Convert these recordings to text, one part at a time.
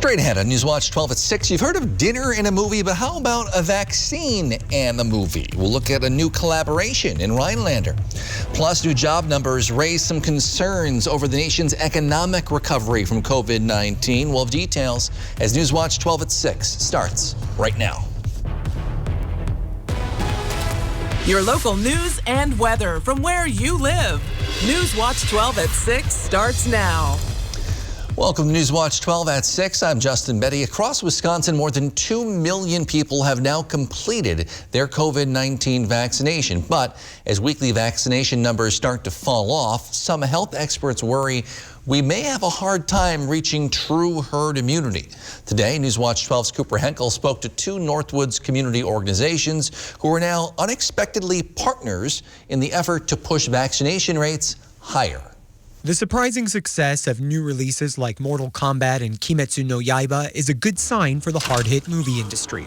Straight ahead on Newswatch 12 at 6. You've heard of dinner in a movie, but how about a vaccine and a movie? We'll look at a new collaboration in Rhinelander. Plus, new job numbers raise some concerns over the nation's economic recovery from COVID-19. We'll have details as Newswatch 12 at 6 starts right now. Your local news and weather from where you live. Newswatch 12 at 6 starts now. Welcome to Newswatch 12 at 6. I'm Justin Betty. Across Wisconsin, more than 2 million people have now completed their COVID-19 vaccination. But as weekly vaccination numbers start to fall off, some health experts worry we may have a hard time reaching true herd immunity. Today, Newswatch 12's Cooper Henkel spoke to 2 Northwoods community organizations who are now unexpectedly partners in the effort to push vaccination rates higher. The surprising success of new releases like Mortal Kombat and Kimetsu no Yaiba is a good sign for the hard-hit movie industry.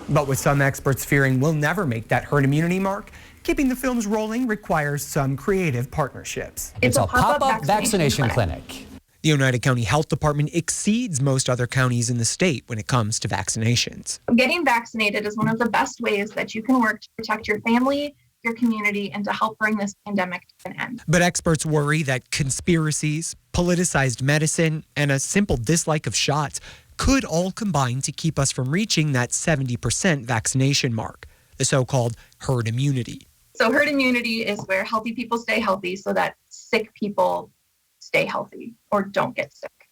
But with some experts fearing we'll never make that herd immunity mark, keeping the films rolling requires some creative partnerships. It's a pop-up vaccination clinic. The Oneida County Health Department exceeds most other counties in the state when it comes to vaccinations. Getting vaccinated is one of the best ways that you can work to protect your family, your community, and to help bring this pandemic to an end. But experts worry that conspiracies, politicized medicine, and a simple dislike of shots could all combine to keep us from reaching that 70% vaccination mark, the so-called herd immunity. So herd immunity is where healthy people stay healthy so that sick people stay healthy or don't get sick.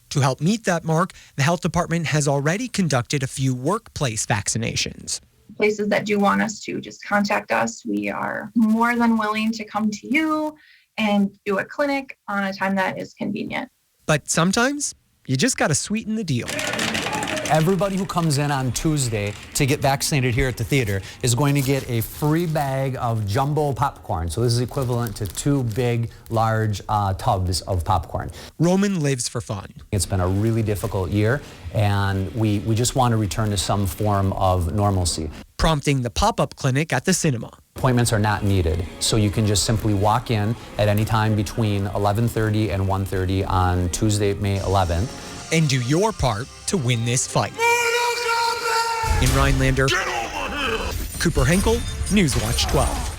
To help meet that mark, the health department has already conducted a few workplace vaccinations. Places that do want us to just contact us. We are more than willing to come to you and do a clinic on a time that is convenient. But sometimes you just got to sweeten the deal. Everybody who comes in on Tuesday to get vaccinated here at the theater is going to get a free bag of jumbo popcorn. So this is equivalent to 2 big, large tubs of popcorn. Roman lives for fun. It's been a really difficult year, and we just want to return to some form of normalcy. Prompting the pop-up clinic at the cinema. Appointments are not needed, so you can just simply walk in at any time between 11:30 and 1:30 on Tuesday, May 11th. And do your part to win this fight. In Rhinelander, Cooper Henkel, Newswatch 12.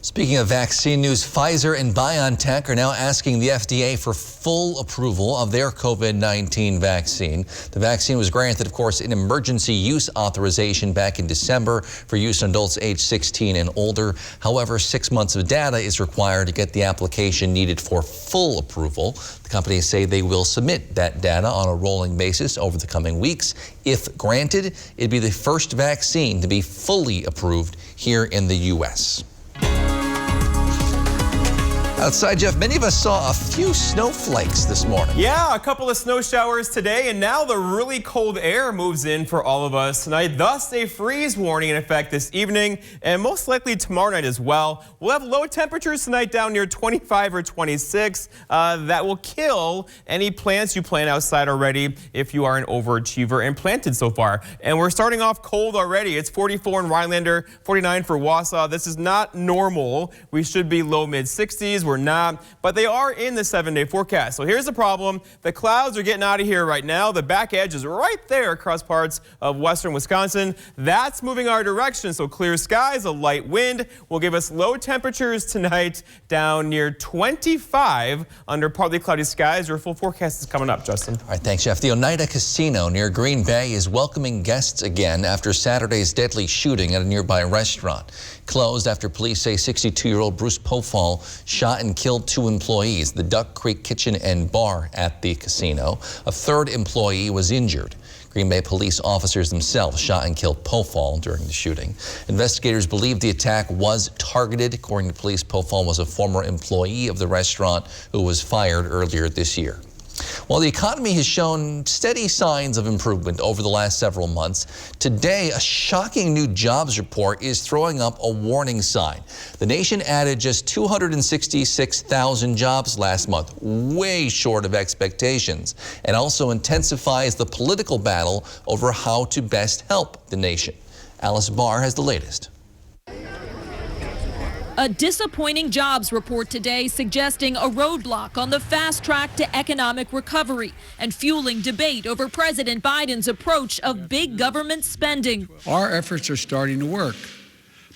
Speaking of vaccine news, Pfizer and BioNTech are now asking the FDA for full approval of their COVID-19 vaccine. The vaccine was granted, of course, an emergency use authorization back in December for use on adults age 16 and older. However, 6 months of data is required to get the application needed for full approval. The companies say they will submit that data on a rolling basis over the coming weeks. If granted, it'd be the first vaccine to be fully approved here in the U.S. Outside, Jeff, many of us saw a few snowflakes this morning. Yeah, a couple of snow showers today, and now the really cold air moves in for all of us tonight. Thus, a freeze warning in effect this evening, and most likely tomorrow night as well. We'll have low temperatures tonight down near 25 or 26. That will kill any plants you plant outside already if you are an overachiever and planted so far. And we're starting off cold already. It's 44 in Rhinelander, 49 for Wausau. This is not normal. We should be low mid-60s. We're not, but they are in the 7-day forecast. So here's the problem. The clouds are getting out of here right now. The back edge is right there across parts of western Wisconsin. That's moving our direction. So clear skies, a light wind will give us low temperatures tonight down near 25 under partly cloudy skies. Your full forecast is coming up, Justin. All right, thanks, Jeff. The Oneida Casino near Green Bay is welcoming guests again after Saturday's deadly shooting at a nearby restaurant. Closed after police say 62-year-old Bruce Pofall shot and killed 2 employees, the Duck Creek Kitchen and Bar at the casino. A 3rd employee was injured. Green Bay police officers themselves shot and killed Pofall during the shooting. Investigators believe the attack was targeted. According to police, Pofall was a former employee of the restaurant who was fired earlier this year. While the economy has shown steady signs of improvement over the last several months, today a shocking new jobs report is throwing up a warning sign. The nation added just 266,000 jobs last month, way short of expectations, and also intensifies the political battle over how to best help the nation. Alice Barr has the latest. A disappointing jobs report today suggesting a roadblock on the fast track to economic recovery and fueling debate over President Biden's approach of big government spending. Our efforts are starting to work,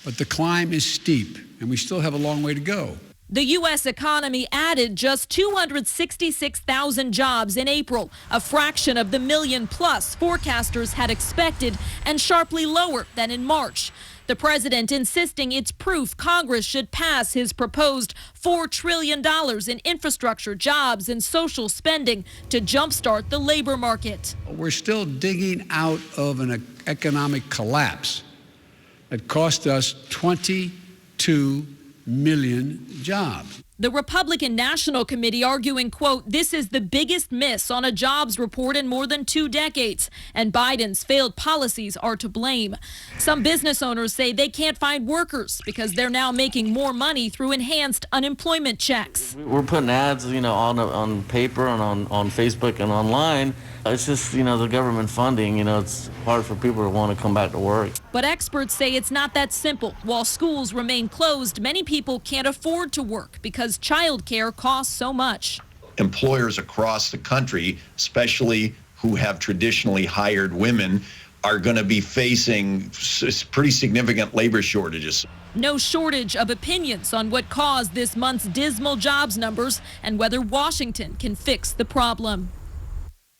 but the climb is steep and we still have a long way to go. The U.S. economy added just 266,000 jobs in April, a fraction of the million-plus forecasters had expected and sharply lower than in March. The president insisting it's proof Congress should pass his proposed $4 trillion in infrastructure, jobs, and social spending to jumpstart the labor market. We're still digging out of an economic collapse that cost us 22 million jobs. The Republican National Committee arguing, quote, this is the biggest miss on a jobs report in more than 2 decades, and Biden's failed policies are to blame. Some business owners say they can't find workers because they're now making more money through enhanced unemployment checks. We're putting ads, on paper and on Facebook and online. It's just, the government funding, it's hard for people to want to come back to work. But experts say it's not that simple. While schools remain closed, many people can't afford to work because childcare costs so much. Employers across the country, especially who have traditionally hired women, are going to be facing pretty significant labor shortages. No shortage of opinions on what caused this month's dismal jobs numbers and whether Washington can fix the problem.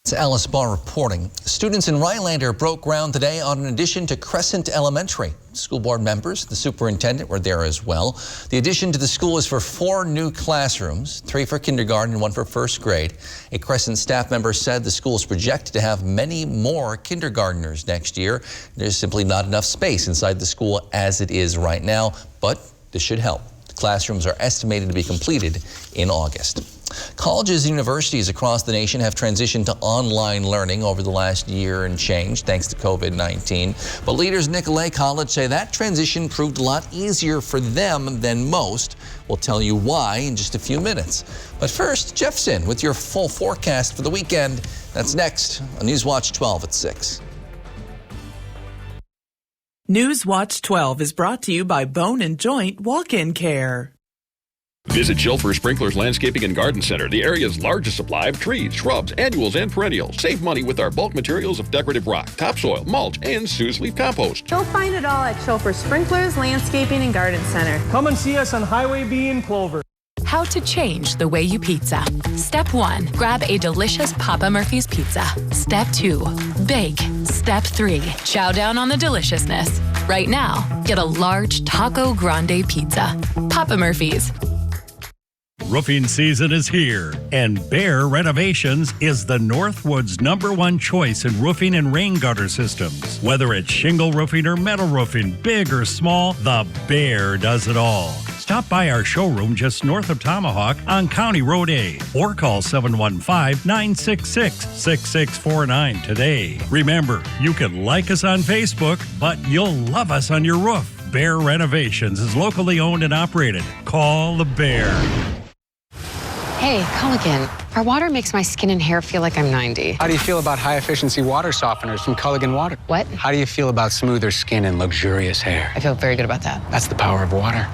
It's Alice Barr reporting. Students in Rhinelander broke ground today on an addition to Crescent Elementary. School board members, the superintendent were there as well. The addition to the school is for 4 new classrooms, 3 for kindergarten and 1 for first grade. A Crescent staff member said the school is projected to have many more kindergartners next year. There's simply not enough space inside the school as it is right now, but this should help. The classrooms are estimated to be completed in August. Colleges and universities across the nation have transitioned to online learning over the last year and change thanks to COVID-19. But leaders at Nicolet College say that transition proved a lot easier for them than most. We'll tell you why in just a few minutes. But first, Jeff's in with your full forecast for the weekend. That's next on Newswatch 12 at 6. Newswatch 12 is brought to you by Bone and Joint Walk-In Care. Visit Shelfer Sprinklers Landscaping and Garden Center, the area's largest supply of trees, shrubs, annuals, and perennials. Save money with our bulk materials of decorative rock, topsoil, mulch, and Sue's leaf compost. You'll find it all at Shelfer Sprinklers Landscaping and Garden Center. Come and see us on Highway B in Clover. How to change the way you pizza. Step 1, grab a delicious Papa Murphy's pizza. Step 2, bake. Step 3, chow down on the deliciousness. Right now, get a large Taco Grande pizza. Papa Murphy's. Roofing season is here, and Bear Renovations is the Northwood's #1 choice in roofing and rain gutter systems. Whether it's shingle roofing or metal roofing, big or small, the Bear does it all. Stop by our showroom just north of Tomahawk on County Road A or call 715-966-6649 today. Remember, you can like us on Facebook, but you'll love us on your roof. Bear Renovations is locally owned and operated. Call the Bear. Hey, Culligan, our water makes my skin and hair feel like I'm 90. How do you feel about high-efficiency water softeners from Culligan Water? What? How do you feel about smoother skin and luxurious hair? I feel very good about that. That's the power of water.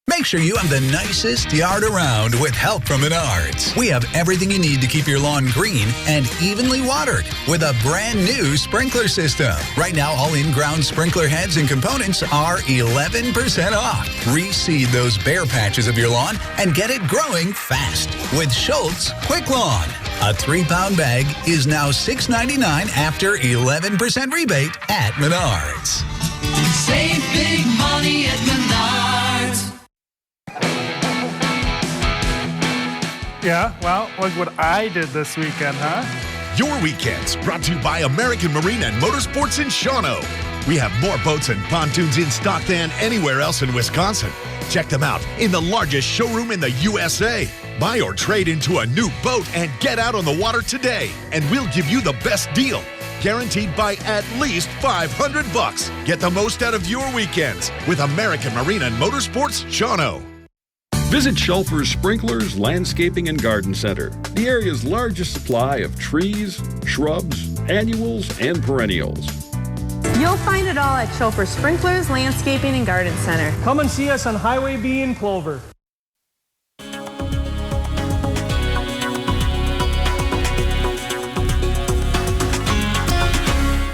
Make sure you have the nicest yard around with help from Menards. We have everything you need to keep your lawn green and evenly watered with a brand new sprinkler system. Right now, all in-ground sprinkler heads and components are 11% off. Reseed those bare patches of your lawn and get it growing fast with Schultz Quick Lawn. A 3-pound bag is now $6.99 after 11% rebate at Menards. Save big money at Menards. Yeah, well, look what I did this weekend, huh? Your weekends brought to you by American Marine and Motorsports in Shawano. We have more boats and pontoons in stock than anywhere else in Wisconsin. Check them out in the largest showroom in the USA. Buy or trade into a new boat and get out on the water today, and we'll give you the best deal. Guaranteed by at least $500. Get the most out of your weekends with American Marine and Motorsports Shawano. Visit Shelfer's Sprinklers Landscaping and Garden Center, the area's largest supply of trees, shrubs, annuals, and perennials. You'll find it all at Chauffeur Sprinklers Landscaping and Garden Center. Come and see us on Highway B in Clover.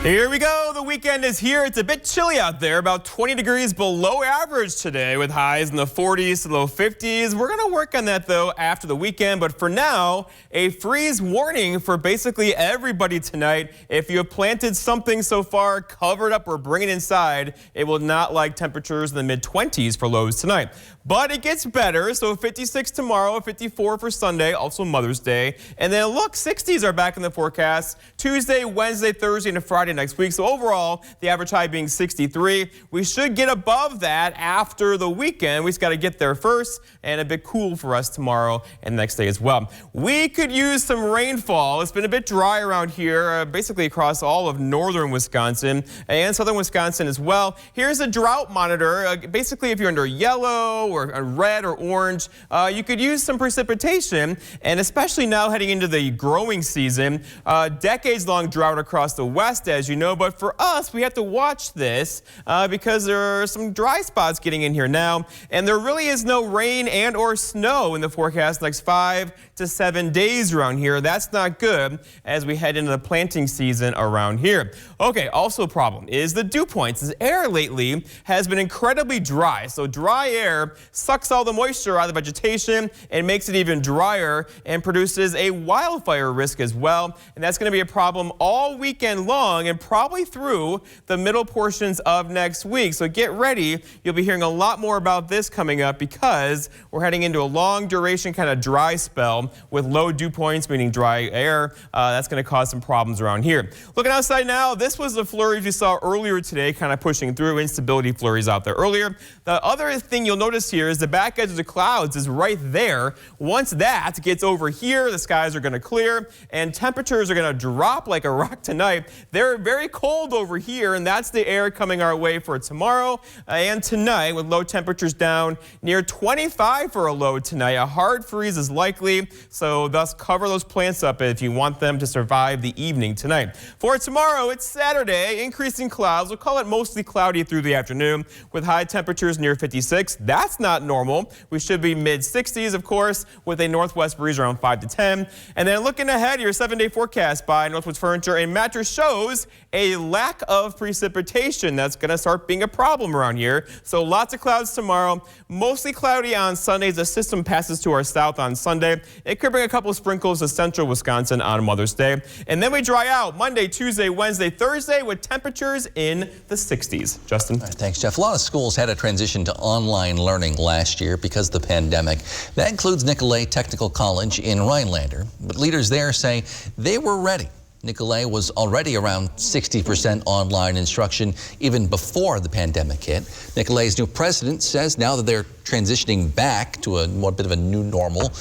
Here we go. The weekend is here. It's a bit chilly out there, about 20 degrees below average today with highs in the 40s to low 50s. We're going to work on that, though, after the weekend. But for now, a freeze warning for basically everybody tonight. If you have planted something so far, cover it up or bring it inside, it will not like temperatures in the mid-20s for lows tonight. But it gets better, so 56 tomorrow, 54 for Sunday, also Mother's Day. And then look, 60s are back in the forecast Tuesday, Wednesday, Thursday, and Friday next week. So overall, the average high being 63. We should get above that after the weekend. We just got to get there first, and a bit cool for us tomorrow and next day as well. We could use some rainfall. It's been a bit dry around here, basically across all of northern Wisconsin and southern Wisconsin as well. Here's a drought monitor. Basically, if you're under yellow or red or orange, you could use some precipitation, and especially now heading into the growing season. Decades-long drought across the west, as you know, but for us, we have to watch this because there are some dry spots getting in here now, and there really is no rain and or snow in the forecast next 5 to 7 days around here. That's not good as we head into the planting season around here. Okay, also a problem is the dew points. This air lately has been incredibly dry, so dry air sucks all the moisture out of the vegetation and makes it even drier and produces a wildfire risk as well. And that's going to be a problem all weekend long and probably through the middle portions of next week. So get ready. You'll be hearing a lot more about this coming up because we're heading into a long duration kind of dry spell with low dew points, meaning dry air. That's going to cause some problems around here. Looking outside now, this was the flurries we saw earlier today, kind of pushing through. Instability flurries out there earlier. The other thing you'll notice here is the back edge of the clouds is right there. Once that gets over here, the skies are going to clear and temperatures are going to drop like a rock tonight. They're very cold over here, and that's the air coming our way for tomorrow and tonight with low temperatures down near 25 for a low tonight. A hard freeze is likely, so thus cover those plants up if you want them to survive the evening tonight. For tomorrow, it's Saturday, increasing clouds. We'll call it mostly cloudy through the afternoon with high temperatures near 56. That's not normal. We should be mid-60s, of course, with a northwest breeze around 5 to 10. And then looking ahead, your 7-day forecast by Northwoods Furniture and Mattress shows a lack of precipitation. That's going to start being a problem around here. So lots of clouds tomorrow, mostly cloudy on Sunday as the system passes to our south on Sunday. It could bring a couple of sprinkles to central Wisconsin on Mother's Day. And then we dry out Monday, Tuesday, Wednesday, Thursday with temperatures in the 60s. Justin? All right, thanks, Jeff. A lot of schools had a transition to online learning last year because of the pandemic. That includes Nicolet Technical College in Rhinelander. But leaders there say they were ready. Nicolet was already around 60% online instruction even before the pandemic hit. Nicolet's new president says now that they're transitioning back to a more bit of a new normal,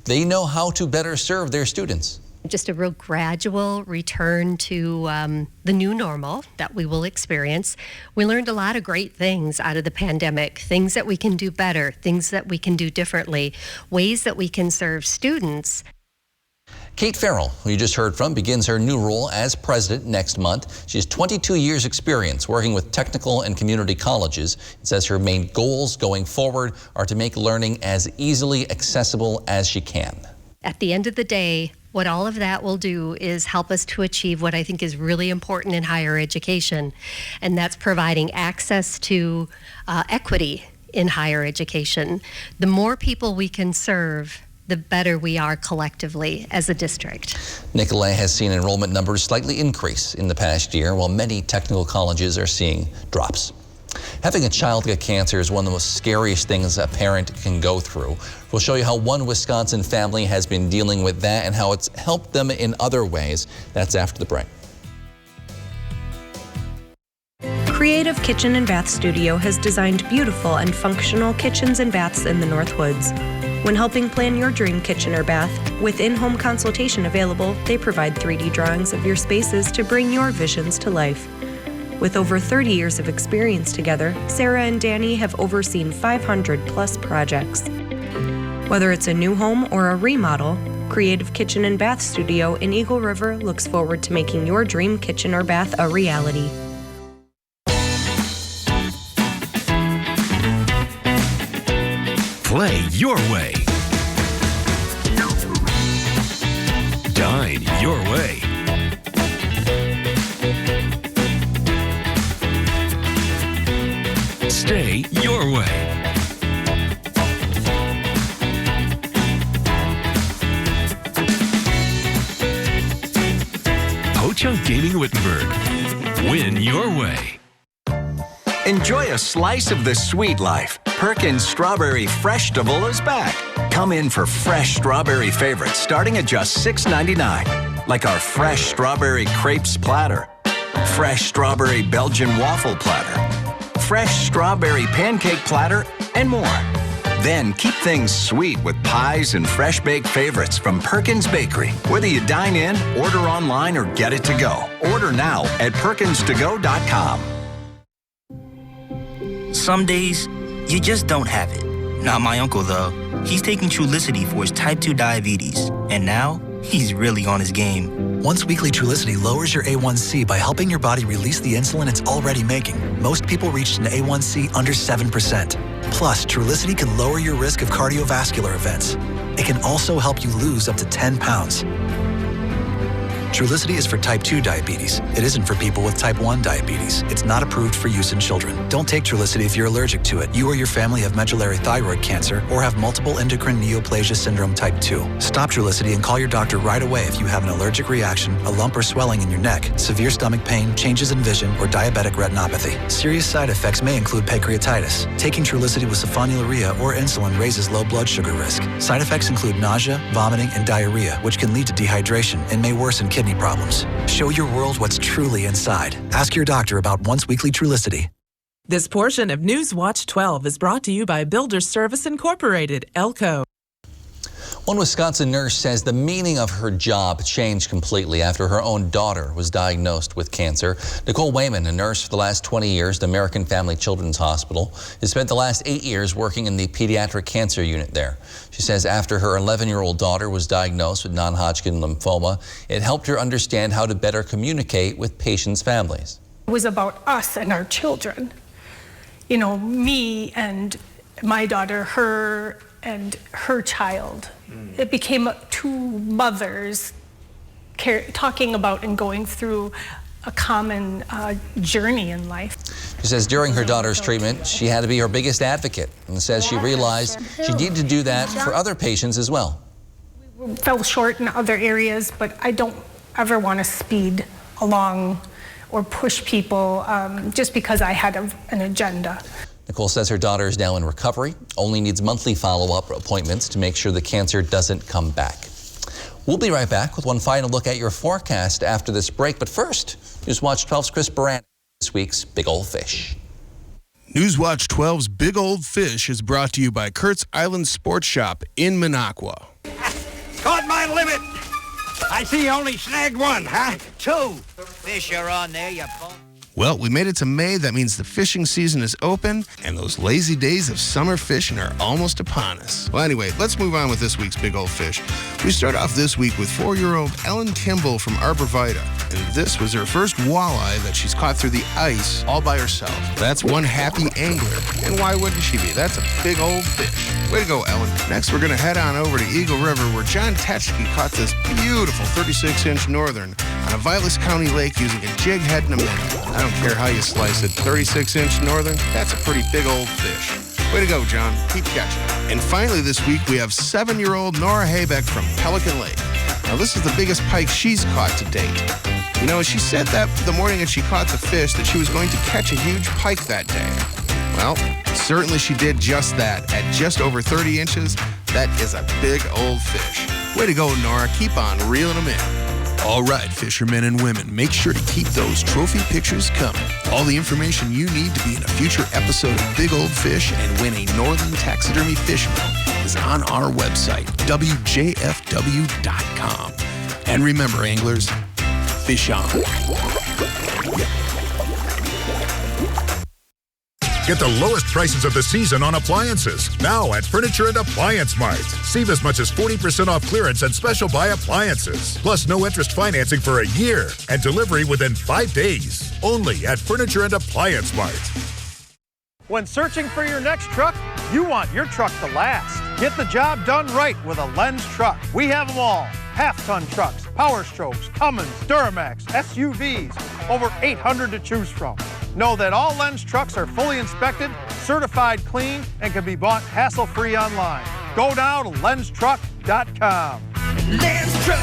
they know how to better serve their students. Just a real gradual return to the new normal that we will experience. We learned a lot of great things out of the pandemic, things that we can do better, things that we can do differently, ways that we can serve students. Kate Farrell, who you just heard from, begins her new role as president next month. She has 22 years experience working with technical and community colleges. It says her main goals going forward are to make learning as easily accessible as she can. At the end of the day, what all of that will do is help us to achieve what I think is really important in higher education, and that's providing access to equity in higher education. The more people we can serve, the better we are collectively as a district. Nicolet has seen enrollment numbers slightly increase in the past year, while many technical colleges are seeing drops. Having a child get cancer is one of the most scariest things a parent can go through. We'll show you how one Wisconsin family has been dealing with that and how it's helped them in other ways. That's after the break. Creative Kitchen and Bath Studio has designed beautiful and functional kitchens and baths in the Northwoods. When helping plan your dream kitchen or bath, with in-home consultation available, they provide 3D drawings of your spaces to bring your visions to life. With over 30 years of experience together, Sarah and Danny have overseen 500+ projects. Whether it's a new home or a remodel, Creative Kitchen and Bath Studio in Eagle River looks forward to making your dream kitchen or bath a reality. Play your way. Dine your way. Stay your way. Ho-Chunk Gaming Wittenberg. Win your way. Enjoy a slice of the sweet life. Perkins Strawberry Fresh Stavola is back. Come in for fresh strawberry favorites starting at just $6.99. Like our fresh strawberry crepes platter, fresh strawberry Belgian waffle platter, fresh strawberry pancake platter, and more. Then keep things sweet with pies and fresh baked favorites from Perkins Bakery. Whether you dine in, order online, or get it to go. Order now at perkinstogo.com. Some days, you just don't have it. Not my uncle, though. He's taking Trulicity for his type 2 diabetes. And now, he's really on his game. Once weekly Trulicity lowers your A1C by helping your body release the insulin it's already making. Most people reached an A1C under 7%. Plus, Trulicity can lower your risk of cardiovascular events. It can also help you lose up to 10 pounds. Trulicity is for type 2 diabetes. It isn't for people with type 1 diabetes. It's not approved for use in children. Don't take Trulicity if you're allergic to it. You or your family have medullary thyroid cancer or have multiple endocrine neoplasia syndrome type 2. Stop Trulicity and call your doctor right away if you have an allergic reaction, a lump or swelling in your neck, severe stomach pain, changes in vision, or diabetic retinopathy. Serious side effects may include pancreatitis. Taking Trulicity with sulfonylurea or insulin raises low blood sugar risk. Side effects include nausea, vomiting, and diarrhea, which can lead to dehydration and may worsen kidney problems. Show your world what's truly inside. Ask your doctor about once weekly Trulicity. This portion of Newswatch 12 is brought to you by Builders Service Incorporated, Elco. One Wisconsin nurse says the meaning of her job changed completely after her own daughter was diagnosed with cancer. Nicole Wayman, a nurse for the last 20 years at the American Family Children's Hospital, has spent the last 8 years working in the pediatric cancer unit there. She says after her 11-year-old daughter was diagnosed with non-Hodgkin lymphoma, it helped her understand how to better communicate with patients' families. It was about us and our children. You know, me and my daughter, her and her child. It became two mothers talking about and going through a common journey in life. She says during her daughter's treatment, she had to be her biggest advocate and says she realized she needed to do that for other patients as well. We fell short in other areas, but I don't ever want to speed along or push people just because I had an agenda. Nicole says her daughter is now in recovery, only needs monthly follow-up appointments to make sure the cancer doesn't come back. We'll be right back with one final look at your forecast after this break. But first, Newswatch 12's Chris Baran, this week's Big Old Fish. Newswatch 12's Big Old Fish is brought to you by Kurt's Island Sports Shop in Minocqua. Caught my limit. I see you only snagged one, huh? Two. Fish are on there, you bum. Well, we made it to May. That means the fishing season is open, and those lazy days of summer fishing are almost upon us. Well, anyway, let's move on with this week's Big Old Fish. We start off this week with 4-year-old Ellen Kimball from Arbor Vitae, and this was her first walleye that she's caught through the ice all by herself. That's one happy angler, and why wouldn't she be? That's a big old fish. Way to go, Ellen. Next, we're going to head on over to Eagle River, where John Tetschke caught this beautiful 36-inch northern on a Vilas County lake using a jig head and a minnow. I don't care how you slice it, 36-inch northern, that's a pretty big old fish. Way to go, John. Keep catching. And finally this week, we have 7-year-old Nora Haybeck from Pelican Lake. Now, this is the biggest pike she's caught to date. You know, she said that the morning that she caught the fish that she was going to catch a huge pike that day. Well, certainly she did just that. At just over 30 inches, that is a big old fish. Way to go, Nora. Keep on reeling them in. All right, fishermen and women, make sure to keep those trophy pictures coming. All the information you need to be in a future episode of Big Old Fish and win a Northern Taxidermy fish meal is on our website, WJFW.com. And remember, anglers, fish on. Get the lowest prices of the season on appliances now at Furniture and Appliance Mart. Save as much as 40% off clearance and special buy appliances. Plus no interest financing for a year and delivery within 5 days. Only at Furniture and Appliance Mart. When searching for your next truck, You want your truck to last. Get the job done right with a Lenz truck. We have them all. Half-ton trucks, Power Strokes, Cummins, Duramax, SUVs, over 800 to choose from. Know that all Lenz trucks are fully inspected, certified clean, and can be bought hassle-free online. Go now to lenztruck.com. Lenz Truck.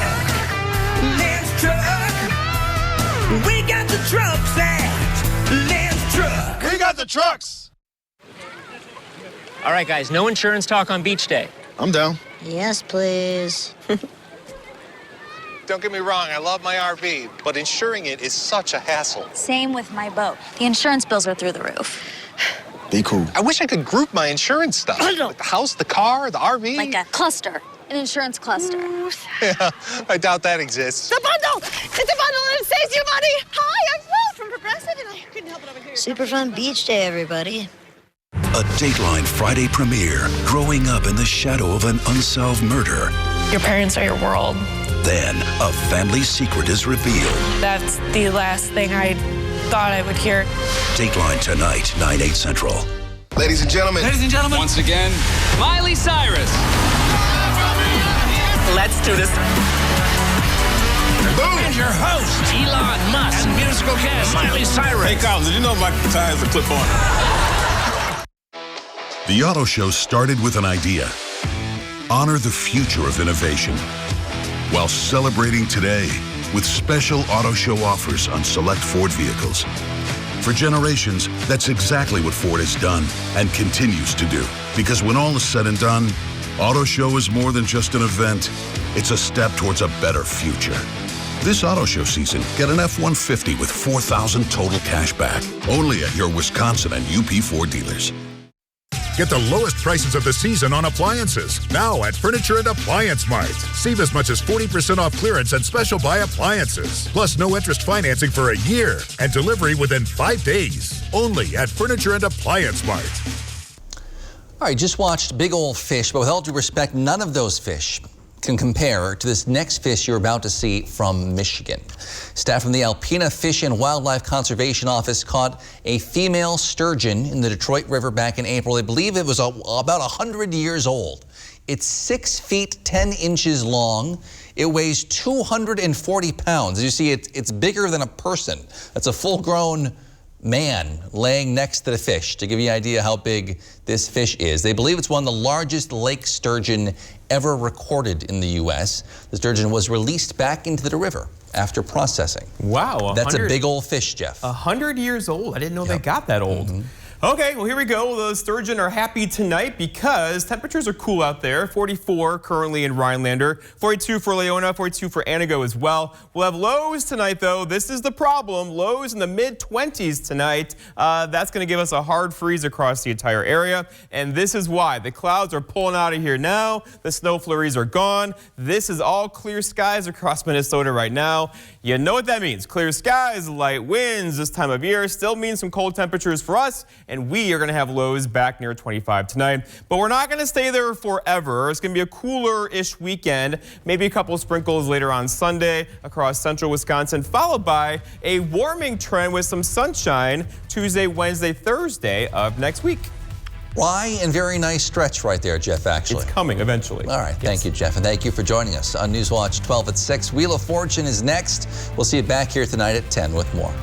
Lenz Truck. We got the trucks at Lenz Truck. We got the trucks. All right, guys, no insurance talk on beach day. I'm down. Yes, please. Don't get me wrong, I love my RV, but insuring it is such a hassle. Same with my boat. The insurance bills are through the roof. Be cool. I wish I could group my insurance stuff. Like the house, the car, the RV. Like a cluster, an insurance cluster. Yeah, I doubt that exists. The bundle! It's a bundle and it saves you money! Hi, I'm Will from Progressive and I couldn't help it over here. Super fun beach day, everybody. A Dateline Friday premiere, growing up in the shadow of an unsolved murder. Your parents are your world. Then, a family secret is revealed. That's the last thing I thought I would hear. Dateline tonight, 9/8 Central. Ladies and gentlemen. Once again, Miley Cyrus. Let's do this. Boom. And your host, Elon Musk. And musical guest, Miley Cyrus. Hey, Colin, did you know my tie has a clip on? The Auto Show started with an idea. Honor the future of innovation while celebrating today with special Auto Show offers on select Ford vehicles. For generations, that's exactly what Ford has done and continues to do. Because when all is said and done, Auto Show is more than just an event. It's a step towards a better future. This Auto Show season, get an F-150 with $4,000 total cash back. Only at your Wisconsin and UP Ford dealers. Get the lowest prices of the season on appliances now at Furniture and Appliance Mart. Save as much as 40% off clearance and special buy appliances. Plus no interest financing for a year and delivery within 5 days. Only at Furniture and Appliance Mart. All right, just watched Big Old Fish, but with all due respect, none of those fish can compare to this next fish you're about to see from Michigan. Staff from the Alpena Fish and Wildlife Conservation Office caught a female sturgeon in the Detroit River back in April. They believe it was about 100 years old. It's 6 feet 10 inches long. It weighs 240 pounds. As you see, it's bigger than a person. That's a full-grown man laying next to the fish, to give you an idea how big this fish is. They believe it's one of the largest lake sturgeon ever recorded in the U.S. The sturgeon was released back into the river after processing. Wow. That's a big old fish, Jeff. 100 years old. I didn't know they got that old. Okay, well, here we go. The sturgeon are happy tonight because temperatures are cool out there. 44 currently in Rhinelander, 42 for Leona, 42 for Anago as well. We'll have lows tonight, though. This is the problem. Lows in the mid-20s tonight. That's going to give us a hard freeze across the entire area, and this is why. The clouds are pulling out of here now. The snow flurries are gone. This is all clear skies across Minnesota right now. You know what that means. Clear skies, light winds this time of year still means some cold temperatures for us, and we are going to have lows back near 25 tonight. But we're not going to stay there forever. It's going to be a cooler-ish weekend, maybe a couple of sprinkles later on Sunday across central Wisconsin, followed by a warming trend with some sunshine Tuesday, Wednesday, Thursday of next week. Dry and very nice stretch right there, Jeff, actually. It's coming eventually. All right, thank you, Jeff, and thank you for joining us on Newswatch 12 at 6. Wheel of Fortune is next. We'll see you back here tonight at 10 with more.